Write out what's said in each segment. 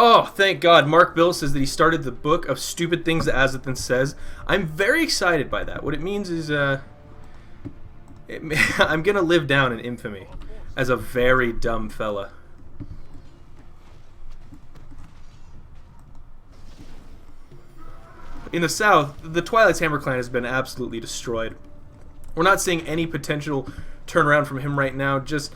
Oh, thank God. Mark Bill says that he started the book of stupid things that Azothan says. I'm very excited by that. What it means is, I'm gonna live down in infamy as a very dumb fella. In the south, the Twilight's Hammer clan has been absolutely destroyed. We're not seeing any potential turnaround from him right now. Just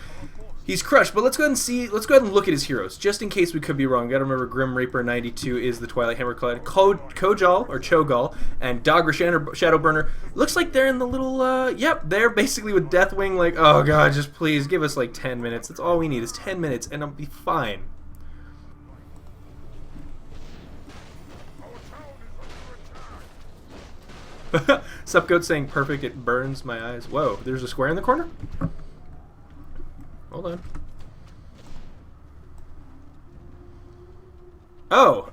he's crushed. But let's go ahead and see. Let's go ahead and look at his heroes, just in case we could be wrong. Got to remember, Grim Reaper 92 is the Twilight Hammer clan. Kojal or Cho'Gall and Dogra Shadowburner. Looks like they're in the little. Yep, they're basically with Deathwing. Like, oh god, just please give us like 10 minutes. That's all we need is 10 minutes, and I'll be fine. Supgoat saying perfect, it burns my eyes. Whoa, there's a square in the corner? Hold on. Oh!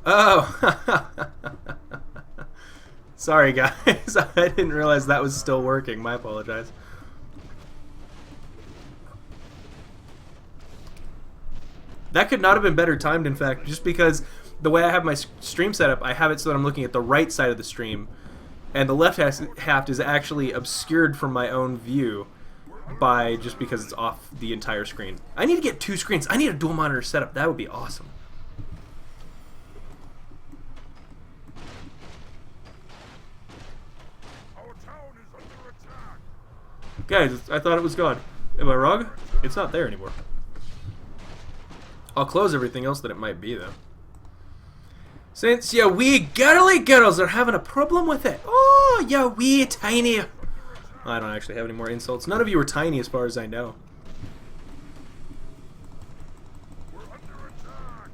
Sorry guys, I didn't realize that was still working. My apologize. That could not have been better timed, in fact, just because the way I have my stream set up, I have it so that I'm looking at the right side of the stream. And the left half is actually obscured from my own view by just because it's off the entire screen. I need to get 2 screens. I need a dual monitor setup. That would be awesome. Our town is under attack. Guys, I thought it was gone. Am I wrong? It's not there anymore. I'll close everything else that it might be, though. Since ya wee girly girls are having a problem with it. Oh, ya wee tiny. I don't actually have any more insults. None of you are tiny as far as I know. We're under attack.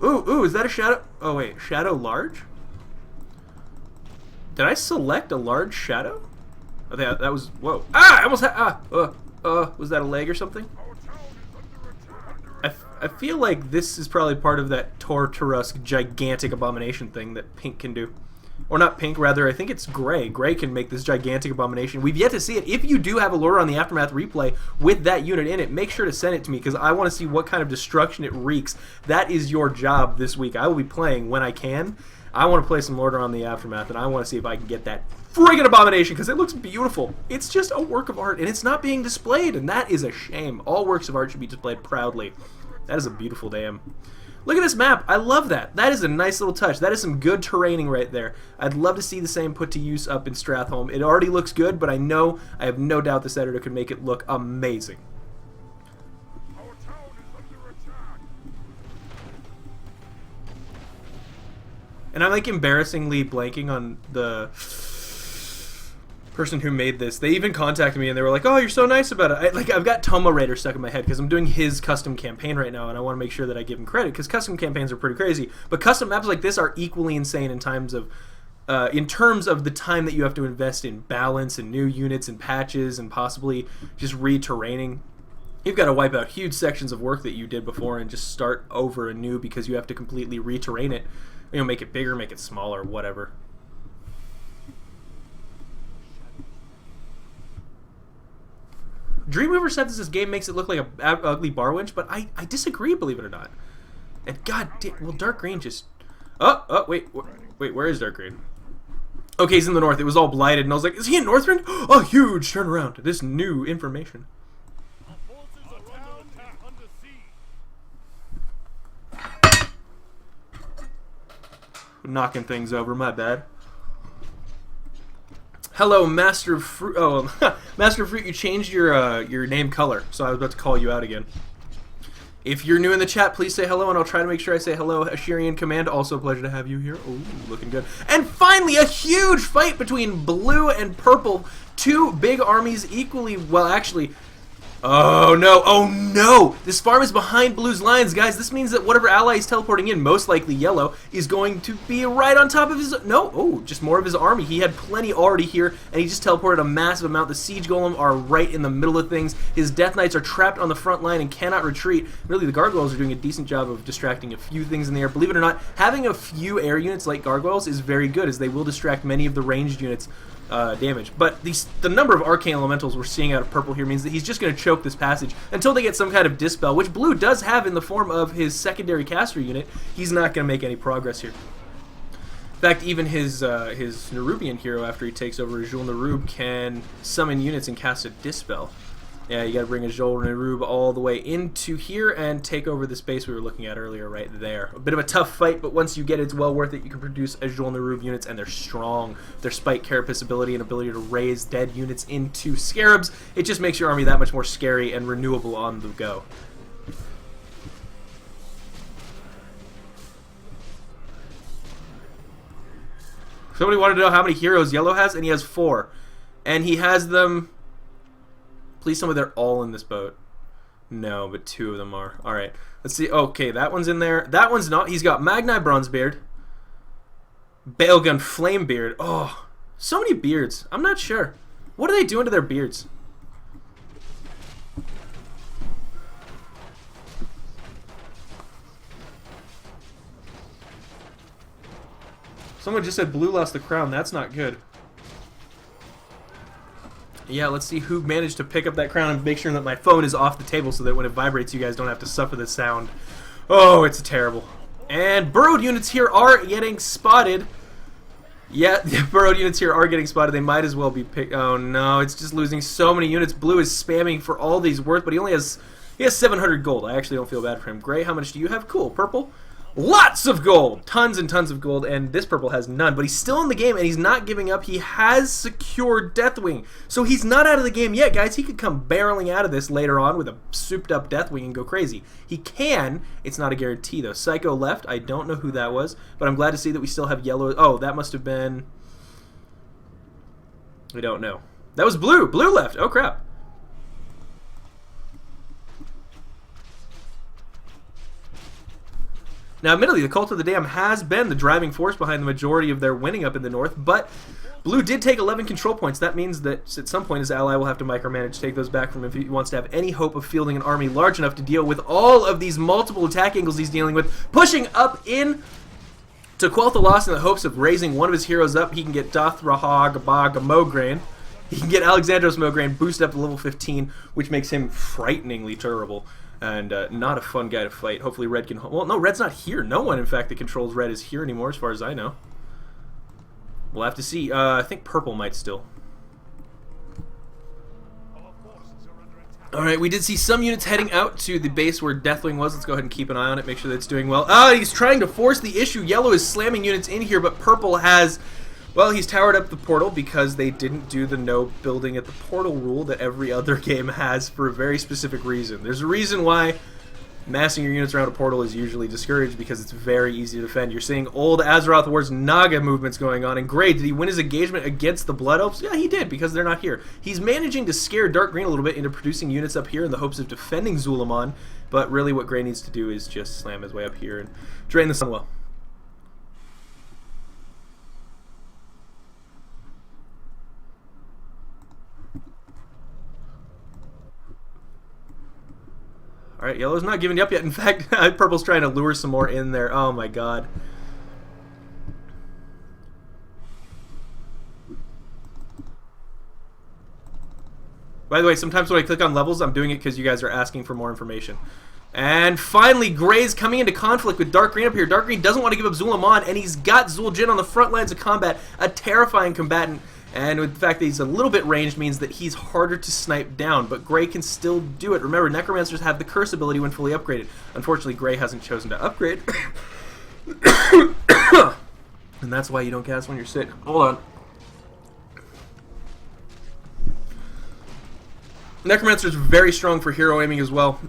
Ooh, is that a shadow? Oh wait, shadow large? Did I select a large shadow? I think that was, whoa. Ah, I almost had, was that a leg or something? Our town is under attack. I feel like this is probably part of that Torturusk gigantic abomination thing that Pink can do. Or not Pink, rather, I think it's Gray. Gray can make this gigantic abomination. We've yet to see it. If you do have a Lordaeron the Aftermath replay with that unit in it, make sure to send it to me because I want to see what kind of destruction it wreaks. That is your job this week. I will be playing when I can. I want to play some Lordaeron the Aftermath, and I want to see if I can get that friggin' abomination because it looks beautiful. It's just a work of art, and it's not being displayed, and that is a shame. All works of art should be displayed proudly. That is a beautiful dam. Look at this map. I love that. That is a nice little touch. That is some good terraining right there. I'd love to see the same put to use up in Stratholme. It already looks good, but I have no doubt this editor could make it look amazing. Our town is under attack. And I'm like embarrassingly blanking on the person who made this. They even contacted me and they were like, "Oh, you're so nice about it." I've got Toma Raider stuck in my head because I'm doing his custom campaign right now, and I want to make sure that I give him credit because custom campaigns are pretty crazy. But custom maps like this are equally insane in terms of the time that you have to invest in balance and new units and patches and possibly just re-terraining. You've got to wipe out huge sections of work that you did before and just start over anew because you have to completely re-terrain it. You know, make it bigger, make it smaller, whatever. Dreamweaver said this game makes it look like a ugly bar winch, but I disagree, believe it or not. And god damn, well, Dark Green just... wait, where is Dark Green? Okay, he's in the north. It was all blighted, and I was like, is he in Northrend? Oh, huge turnaround. This new information. Our forces are under siege. Knocking things over, my bad. Hello, Master of Fruit. Oh, Master of Fruit, you changed your name color, so I was about to call you out again. If you're new in the chat, please say hello, and I'll try to make sure I say hello. Ashirian Command, also a pleasure to have you here. Oh, looking good. And finally, a huge fight between blue and purple. 2 big armies equally, well, actually... Oh no, this farm is behind blue's lines, guys. This means that whatever ally is teleporting in, most likely yellow, is going to be right on top of his... No, oh, just more of his army. He had plenty already here, and he just teleported a massive amount. The siege golem are right in the middle of things. His death knights are trapped on the front line and cannot retreat. Really, the gargoyles are doing a decent job of distracting a few things in the air. Believe it or not, having a few air units like gargoyles is very good, as they will distract many of the ranged units damage. But the number of arcane elementals we're seeing out of purple here means that he's just going to choke this passage until they get some kind of dispel, which blue does have in the form of his secondary caster unit. He's not going to make any progress here. In fact, even his Nerubian hero, after he takes over Azul Nerub, can summon units and cast a dispel. Yeah, you gotta bring Azul Nerub all the way into here and take over the space we were looking at earlier right there. A bit of a tough fight, but once you get it, it's well worth it. You can produce Azul Nerub units, and they're strong. Their Spike, Carapace ability, and ability to raise dead units into Scarabs, it just makes your army that much more scary and renewable on the go. Somebody wanted to know how many heroes Yellow has, and he has 4. And he has them... Please tell me they're all in this boat. No, but 2 of them are. Alright, let's see. Okay, that one's in there. That one's not. He's got Magnai Bronzebeard, Balegun Flamebeard. Oh, so many beards. I'm not sure. What are they doing to their beards? Someone just said blue lost the crown. That's not good. Yeah, let's see who managed to pick up that crown and make sure that my phone is off the table so that when it vibrates you guys don't have to suffer the sound. Oh, it's terrible. And burrowed units here are getting spotted. Yeah, the burrowed units here are getting spotted. They might as well be picked. Oh no, it's just losing so many units. Blue is spamming for all these worth, but he has 700 gold. I actually don't feel bad for him. Gray, how much do you have? Cool. Purple? Lots of gold! Tons and tons of gold, and this purple has none. But he's still in the game, and he's not giving up. He has secured Deathwing. So he's not out of the game yet, guys. He could come barreling out of this later on with a souped-up Deathwing and go crazy. He can. It's not a guarantee, though. Psycho left. I don't know who that was, but I'm glad to see that we still have yellow. Oh, that must have been... We don't know. That was blue. Blue left. Oh, crap. Now, admittedly, the Cult of the Dam has been the driving force behind the majority of their winning up in the north, but blue did take 11 control points. That means that at some point his ally will have to micromanage to take those back from him if he wants to have any hope of fielding an army large enough to deal with all of these multiple attack angles he's dealing with. Pushing up in to Quel'Tha Lost in the hopes of raising one of his heroes up. He can get Dothraha Gabaga Mograine. He can get Alexandros Mograine boosted up to level 15, which makes him frighteningly terrible. And not a fun guy to fight. Hopefully Red can... Well, no, Red's not here. No one, in fact, that controls Red is here anymore, as far as I know. We'll have to see. I think Purple might still. Alright, we did see some units heading out to the base where Deathwing was. Let's go ahead and keep an eye on it, make sure that it's doing well. Ah, he's trying to force the issue. Yellow is slamming units in here, but Purple has... Well, he's towered up the portal because they didn't do the no building at the portal rule that every other game has for a very specific reason. There's a reason why massing your units around a portal is usually discouraged, because it's very easy to defend. You're seeing old Azeroth Wars Naga movements going on. And Gray, did he win his engagement against the Blood Elves? Yeah, he did, because they're not here. He's managing to scare Dark Green a little bit into producing units up here in the hopes of defending Zulamon, but really what Gray needs to do is just slam his way up here and drain the Sunwell. Alright, yellow's not giving up yet. In fact, purple's trying to lure some more in there. Oh my god. By the way, sometimes when I click on levels, I'm doing it because you guys are asking for more information. And finally, Gray's coming into conflict with Dark Green up here. Dark Green doesn't want to give up Zulamon, and he's got Zul'jin on the front lines of combat, a terrifying combatant. And the fact that he's a little bit ranged means that he's harder to snipe down, but Gray can still do it. Remember, Necromancers have the Curse ability when fully upgraded. Unfortunately, Gray hasn't chosen to upgrade. And that's why you don't cast when you're sick. Hold on. Necromancer's very strong for hero aiming as well.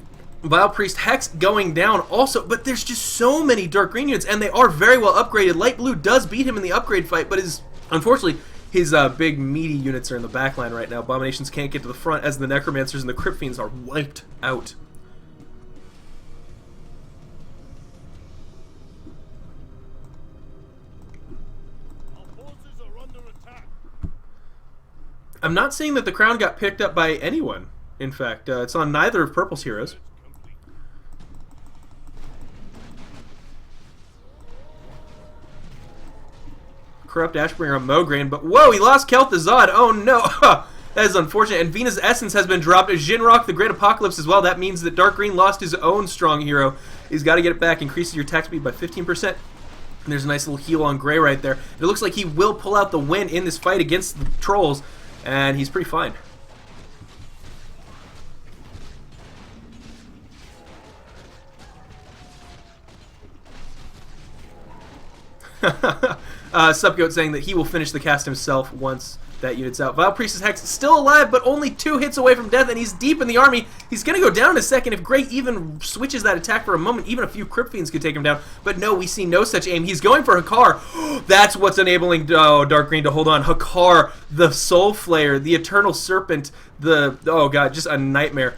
Vile Priest Hex going down also, but there's just so many Dark Green units, and they are very well upgraded. Light Blue does beat him in the upgrade fight, but unfortunately, his big meaty units are in the backline right now. Abominations can't get to the front as the Necromancers and the Crypt Fiends are wiped out. Our forces are under attack. I'm not saying that the crown got picked up by anyone. In fact, it's on neither of Purple's heroes. Corrupt Ashbringer on Mograine, but whoa, he lost Kel'Thuzad. Oh no, that is unfortunate. And Venus Essence has been dropped. Jinrock, the Great Apocalypse as well. That means that Dark Green lost his own strong hero. He's got to get it back. Increases your attack speed by 15%. And there's a nice little heal on Gray right there. It looks like he will pull out the win in this fight against the trolls, and he's pretty fine. Supgoat saying that he will finish the cast himself once that unit's out. Vile Priestess Hex is still alive, but only 2 hits away from death, and he's deep in the army. He's going to go down in a second. If Gray even switches that attack for a moment, even a few Crypt Fiends could take him down. But no, we see no such aim. He's going for Hakar. That's what's enabling Dark Green to hold on. Hakar, the Soul Flayer, the Eternal Serpent, oh god, just a nightmare.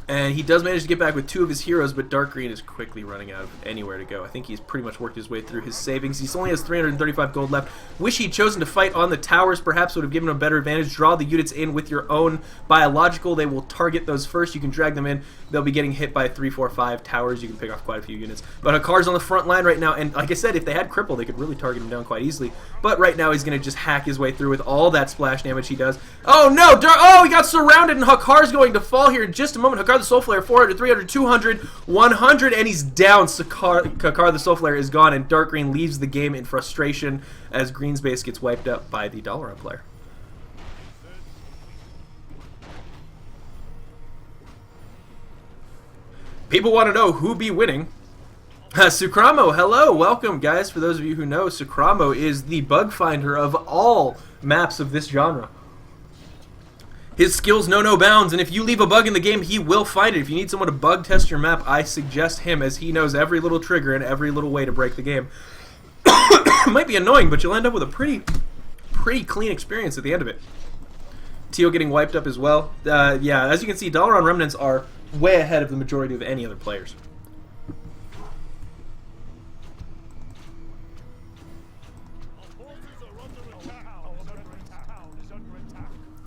And he does manage to get back with 2 of his heroes, but Dark Green is quickly running out of anywhere to go. I think he's pretty much worked his way through his savings. He only has 335 gold left. Wish he'd chosen to fight on the towers. Perhaps would have given him a better advantage. Draw the units in with your own biological. They will target those first. You can drag them in. They'll be getting hit by 3, 4, 5 towers. You can pick off quite a few units. But Hakar's on the front line right now. And like I said, if they had Cripple, they could really target him down quite easily. But right now, he's going to just hack his way through with all that splash damage he does. Oh, no! Oh, he got surrounded, and Hakar's going to fall here in just a moment. Hakar the Soul Flayer, 400, 300, 200, 100, and he's down. Hakar the Soul Flayer is gone, and Dark Green leaves the game in frustration as Green's base gets wiped up by the Dalaran player. People want to know who be winning. Sukramo, hello, welcome, guys. For those of you who know, Sukramo is the bug finder of all maps of this genre. His skills know no bounds, and if you leave a bug in the game, he will find it. If you need someone to bug test your map, I suggest him, as he knows every little trigger and every little way to break the game. Might be annoying, but you'll end up with a pretty clean experience at the end of it. Teal getting wiped up as well. Yeah, as you can see, Dalaran Remnants are way ahead of the majority of any other players.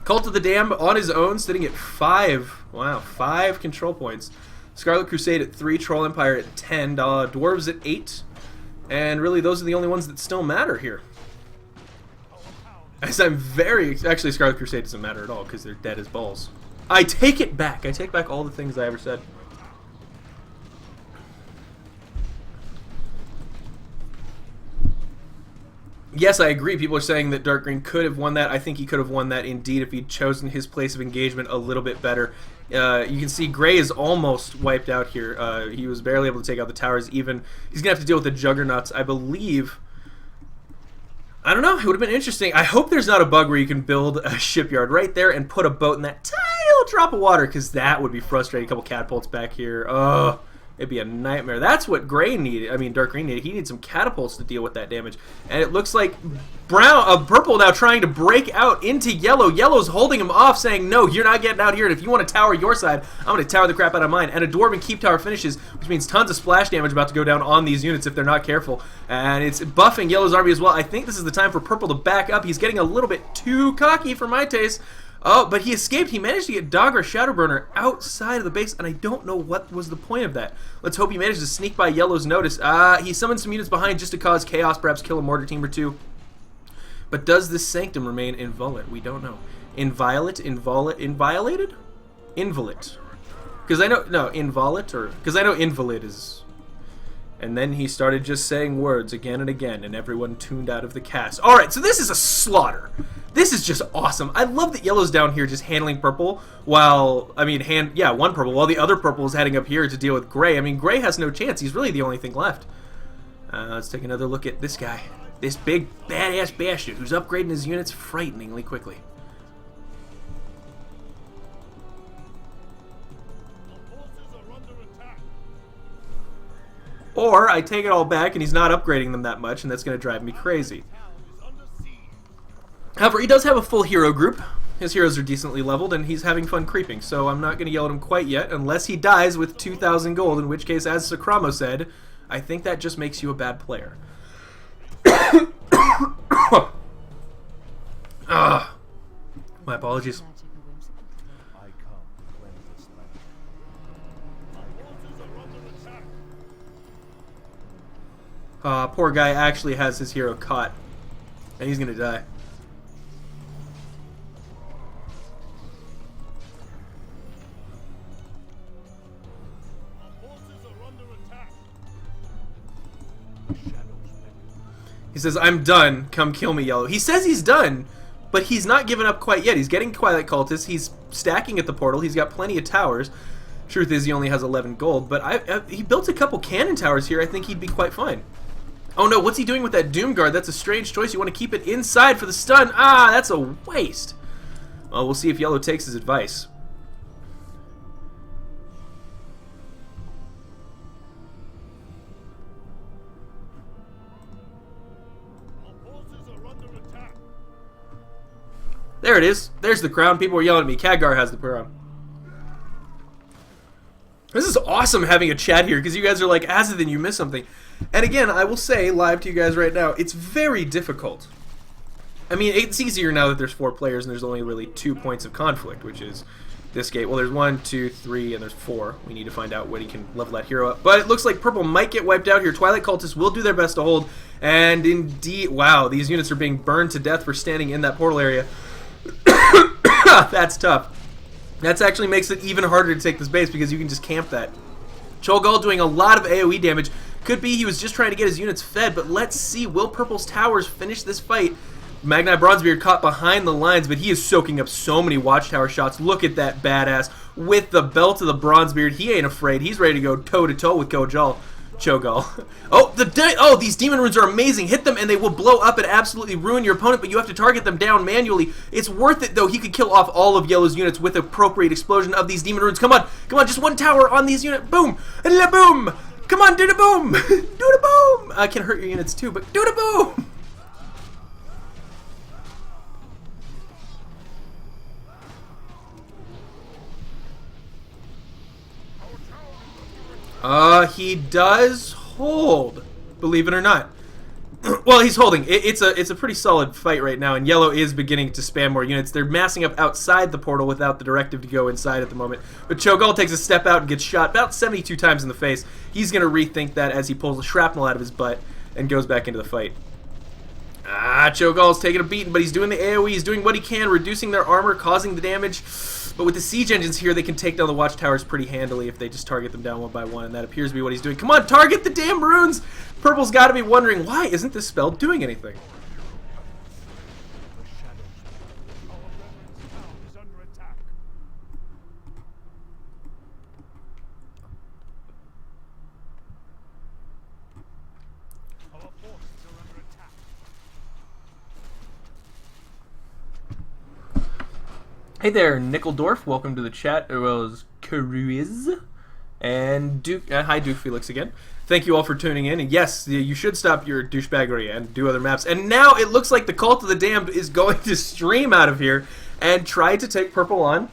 Cult of the Dam on his own, sitting at 5. Wow, 5 control points. Scarlet Crusade at 3, Troll Empire at 10, Dwarves at 8. And really, those are the only ones that still matter here. As I'm actually, Scarlet Crusade doesn't matter at all, because they're dead as balls. I take it back. I take back all the things I ever said. Yes, I agree. People are saying that Dark Green could have won that. I think he could have won that indeed if he'd chosen his place of engagement a little bit better. You can see Gray is almost wiped out here. He was barely able to take out the towers. He's going to have to deal with the Juggernauts, I believe. I don't know. It would have been interesting. I hope there's not a bug where you can build a shipyard right there and put a boat in that tiny little drop of water, because that would be frustrating. A couple catapults back here. Oh, it'd be a nightmare. That's what Gray needed. I mean, Dark Green needed. He needed some catapults to deal with that damage. And it looks like Purple now trying to break out into Yellow. Yellow's holding him off, saying, no, you're not getting out here. And if you want to tower your side, I'm going to tower the crap out of mine. And a Dwarven Keep Tower finishes, which means tons of splash damage about to go down on these units if they're not careful. And it's buffing Yellow's army as well. I think this is the time for Purple to back up. He's getting a little bit too cocky for my taste. Oh, but he escaped. He managed to get Dogger Shadowburner outside of the base, and I don't know what was the point of that. Let's hope he managed to sneak by Yellow's notice. He summoned some units behind just to cause chaos, perhaps kill a mortar team or 2. But does this Sanctum remain inviolate? We don't know. Inviolated? Invalid. Because I know, no, inviolate, or, because I know invalid is... And then he started just saying words again and again, and everyone tuned out of the cast. Alright, so this is a slaughter. This is just awesome. I love that Yellow's down here just handling Purple, while, I mean, one Purple, while the other Purple is heading up here to deal with Gray. I mean, Gray has no chance. He's really the only thing left. Let's take another look at this guy. This big, badass bastard who's upgrading his units frighteningly quickly. Or I take it all back and he's not upgrading them that much, and that's going to drive me crazy. However, he does have a full hero group. His heroes are decently leveled, and he's having fun creeping, so I'm not going to yell at him quite yet, unless he dies with 2,000 gold, in which case, as Sakramo said, I think that just makes you a bad player. My apologies. Poor guy actually has his hero caught. And he's gonna die. Our forces are under attack. He says, I'm done. Come kill me, Yellow. He says he's done, but he's not given up quite yet. He's getting Twilight Cultists. He's stacking at the portal. He's got plenty of towers. Truth is, he only has 11 gold, but he built a couple cannon towers here. I think he'd be quite fine. Oh no, what's he doing with that Doom Guard? That's a strange choice. You want to keep it inside for the stun. Ah, that's a waste. Well, we'll see if Yellow takes his advice. Our forces are under attack. There it is. There's the crown. People are yelling at me. Khadgar has the crown. This is awesome having a chat here because you guys are like, Azothan, you missed something. And again, I will say live to you guys right now, it's very difficult. I mean, it's easier now that there's 4 players and there's only really 2 points of conflict, which is this gate. Well, there's 1, 2, 3, and there's 4. We need to find out when he can level that hero up. But it looks like purple might get wiped out here. Twilight Cultists will do their best to hold. And indeed, wow, these units are being burned to death for standing in that portal area. That's tough. That actually makes it even harder to take this base because you can just camp that. Cho'Gall doing a lot of AoE damage. Could be he was just trying to get his units fed, but let's see. Will Purple's towers finish this fight? Magnite Bronzebeard caught behind the lines, but he is soaking up so many watchtower shots. Look at that badass. With the belt of the Bronzebeard, he ain't afraid. He's ready to go toe-to-toe with Cho'Gall. Oh, these demon runes are amazing. Hit them and they will blow up and absolutely ruin your opponent, but you have to target them down manually. It's worth it, though. He could kill off all of Yellow's units with appropriate explosion of these demon runes. Come on, just one tower on these units. Boom, and boom. Come on, do the boom, do the boom. I can hurt your units too, but do the boom. He does hold, believe it or not. Well, he's holding. It's a pretty solid fight right now, and Yellow is beginning to spam more units. They're massing up outside the portal without the directive to go inside at the moment. But Cho'Gall takes a step out and gets shot about 72 times in the face. He's going to rethink that as he pulls the shrapnel out of his butt and goes back into the fight. Cho'Gall's taking a beating, but he's doing the AoE. He's doing what he can, reducing their armor, causing the damage. But with the siege engines here, they can take down the watchtowers pretty handily if they just target them down one by one, and that appears to be what he's doing. Come on, target the damn runes! Purple's got to be wondering, why isn't this spell doing anything? Hey there, Nickeldorf. Welcome to the chat, as well as Cruise and Duke. Hi, Duke Felix again. Thank you all for tuning in. And yes, you should stop your douchebaggery and do other maps. And now it looks like the Cult of the Damned is going to stream out of here and try to take Purple on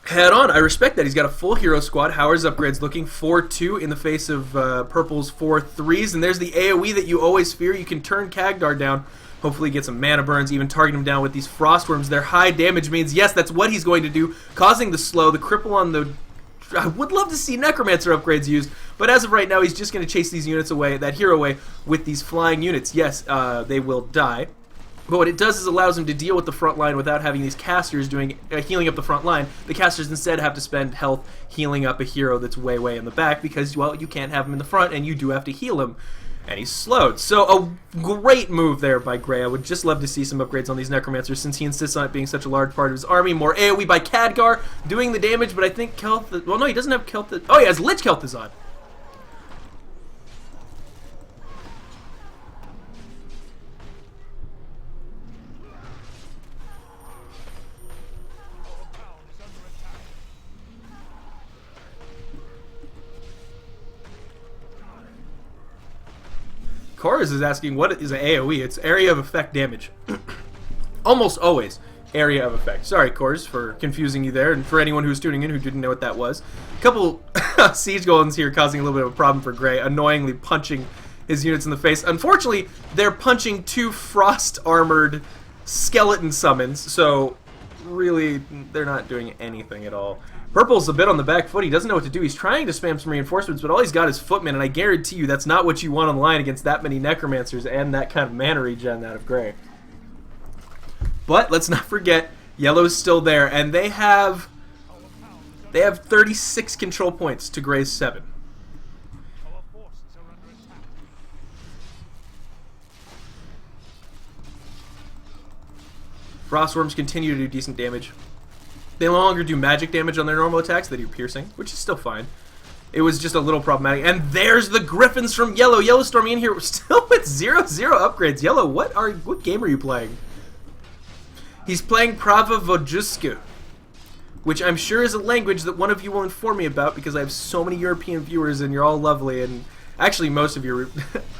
head on. I respect that. He's got a full hero squad. Howard's upgrades looking 4-2 in the face of Purple's 4-3s. And there's the AoE that you always fear. You can turn Khadgar down. Hopefully get some mana burns, even target him down with these frost worms. Their high damage means, yes, that's what he's going to do, causing the slow, the cripple on the... I would love to see Necromancer upgrades used, but as of right now, he's just going to chase these units away, that hero away, with these flying units. Yes, they will die, but what it does is allows him to deal with the front line without having these casters doing healing up the front line. The casters instead have to spend health healing up a hero that's way, way in the back because, well, you can't have him in the front, and you do have to heal him. And he's slowed. So a great move there by Gray. I would just love to see some upgrades on these Necromancers since he insists on it being such a large part of his army. More AoE by Khadgar doing the damage, but I think Kel'Thuzad... Well, no, he doesn't have Kel'Thuzad... Oh, he has Lich Kel'Thuzad. Chorus is asking, what is an AoE? It's area of effect damage. Almost always area of effect. Sorry, Chorus, for confusing you there, and for anyone who's tuning in who didn't know what that was. A couple Siege Golems here causing a little bit of a problem for Gray, annoyingly punching his units in the face. Unfortunately, they're punching 2 frost-armored skeleton summons, so really, they're not doing anything at all. Purple's a bit on the back foot. He doesn't know what to do. He's trying to spam some reinforcements, but all he's got is footmen, and I guarantee you that's not what you want on the line against that many necromancers and that kind of mana regen out of gray. But let's not forget, yellow's still there, and they have 36 control points to gray's 7. Our forces are under attack. Frostworms continue to do decent damage. They no longer do magic damage on their normal attacks. They do piercing, which is still fine. It was just a little problematic. And there's the Griffins from Yellow. Yellow storming in here still with 0-0 upgrades. Yellow, what game are you playing? He's playing Prava Vojuska, which I'm sure is a language that one of you will inform me about because I have so many European viewers and you're all lovely. And actually, most of you,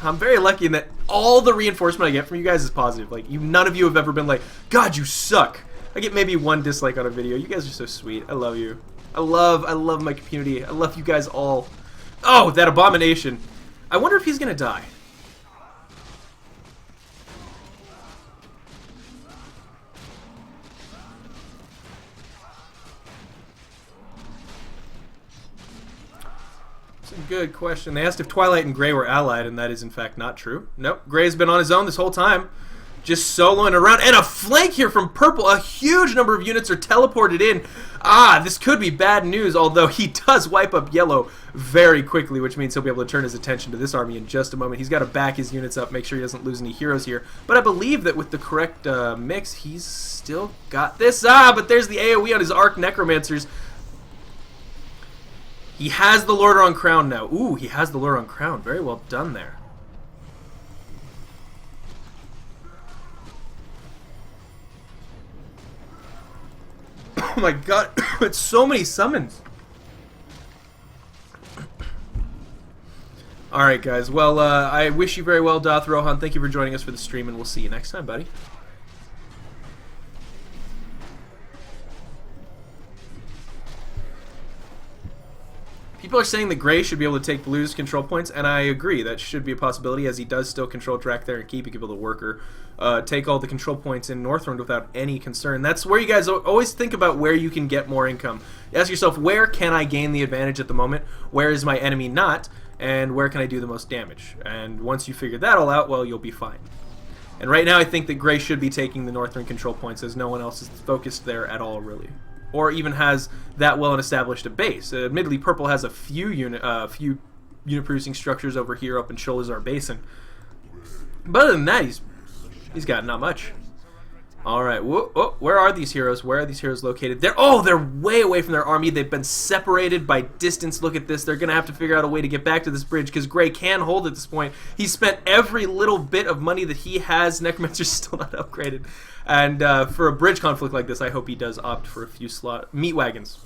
I'm very lucky in that all the reinforcement I get from you guys is positive. Like, none of you have ever been like, God, you suck. I get maybe one dislike on a video. You guys are so sweet. I love you. I love my community. I love you guys all. Oh, that abomination. I wonder if he's gonna die. It's a good question. They asked if Twilight and Gray were allied, and that is in fact not true. Nope, Gray's been on his own this whole time. Just soloing around, and a flank here from Purple. A huge number of units are teleported in. This could be bad news, although he does wipe up Yellow very quickly, which means he'll be able to turn his attention to this army in just a moment. He's got to back his units up, make sure he doesn't lose any heroes here. But I believe that with the correct mix, he's still got this. But there's the AoE on his Arc Necromancers. He has the Lordaeron Crown now. Ooh, he has the Lordaeron Crown. Very well done there. Oh my god, it's so many summons. Alright guys, well, I wish you very well, Doth Rohan. Thank you for joining us for the stream, and we'll see you next time, buddy. People are saying that Gray should be able to take Blue's control points, and I agree. That should be a possibility, as he does still control track there and keep able to worker. Take all the control points in Northrend without any concern. That's where you guys always think about where you can get more income. Ask yourself, where can I gain the advantage at the moment? Where is my enemy not? And where can I do the most damage? And once you figure that all out, well, you'll be fine. And right now I think that Gray should be taking the Northrend control points, as no one else is focused there at all, really. Or even has that well established a base. Admittedly, Purple has a few unit producing structures over here up in Sholazar Basin. But other than that, he's got not much. All right, where are these heroes? Where are these heroes located? They're way away from their army. They've been separated by distance. Look at this. They're gonna have to figure out a way to get back to this bridge because Gray can hold at this point. He's spent every little bit of money that he has. Necromancer's still not upgraded. And for a bridge conflict like this, I hope he does opt for a few meat wagons,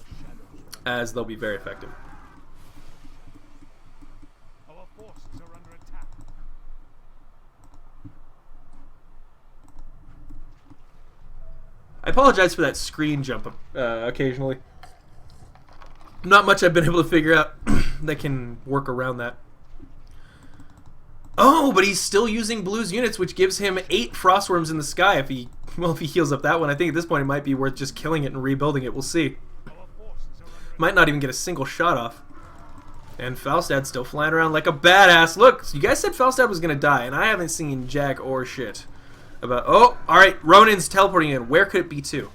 as they'll be very effective. Our forces are under attack. I apologize for that screen jump occasionally. Not much I've been able to figure out that can work around that. Oh, but he's still using Blue's units, which gives him 8 Frostworms in the sky if he heals up that one. I think at this point it might be worth just killing it and rebuilding it. We'll see. Might not even get a single shot off. And Falstad's still flying around like a badass. Look, you guys said Falstad was going to die, and I haven't seen jack or shit about... Oh, alright, Ronin's teleporting in. Where could it be to?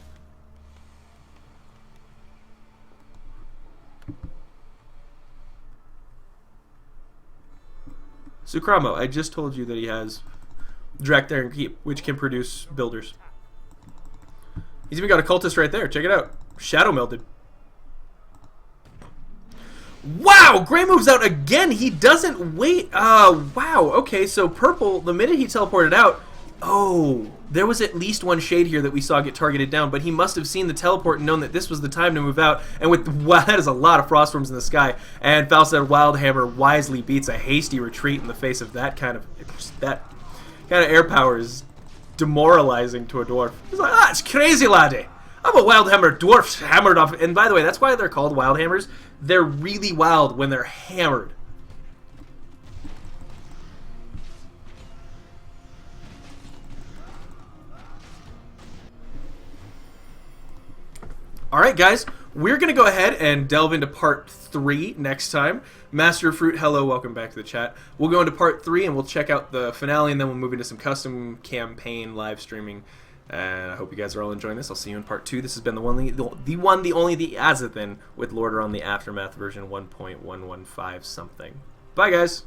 Sukramo, I just told you that he has Drakthar Keep, which can produce builders. He's even got a cultist right there. Check it out. Shadow Melded. Wow! Gray moves out again. He doesn't wait. Wow. Okay, so Purple, the minute he teleported out... Oh, there was at least one shade here that we saw get targeted down, but he must have seen the teleport and known that this was the time to move out. And with wow, that is a lot of Frostworms in the sky. And Falstad Wildhammer wisely beats a hasty retreat in the face of that kind of air power is demoralizing to a dwarf. He's like, it's crazy, laddie. I'm a Wildhammer dwarf hammered off. And by the way, that's why they're called Wildhammers. They're really wild when they're hammered. Alright, guys, we're going to go ahead and delve into part 3 next time. Master of Fruit, hello, welcome back to the chat. We'll go into part 3 and we'll check out the finale, and then we'll move into some custom campaign live streaming. And I hope you guys are all enjoying this. I'll see you in part 2. This has been the only, the Azothan with Lordaeron, the Aftermath version 1.115 something. Bye, guys.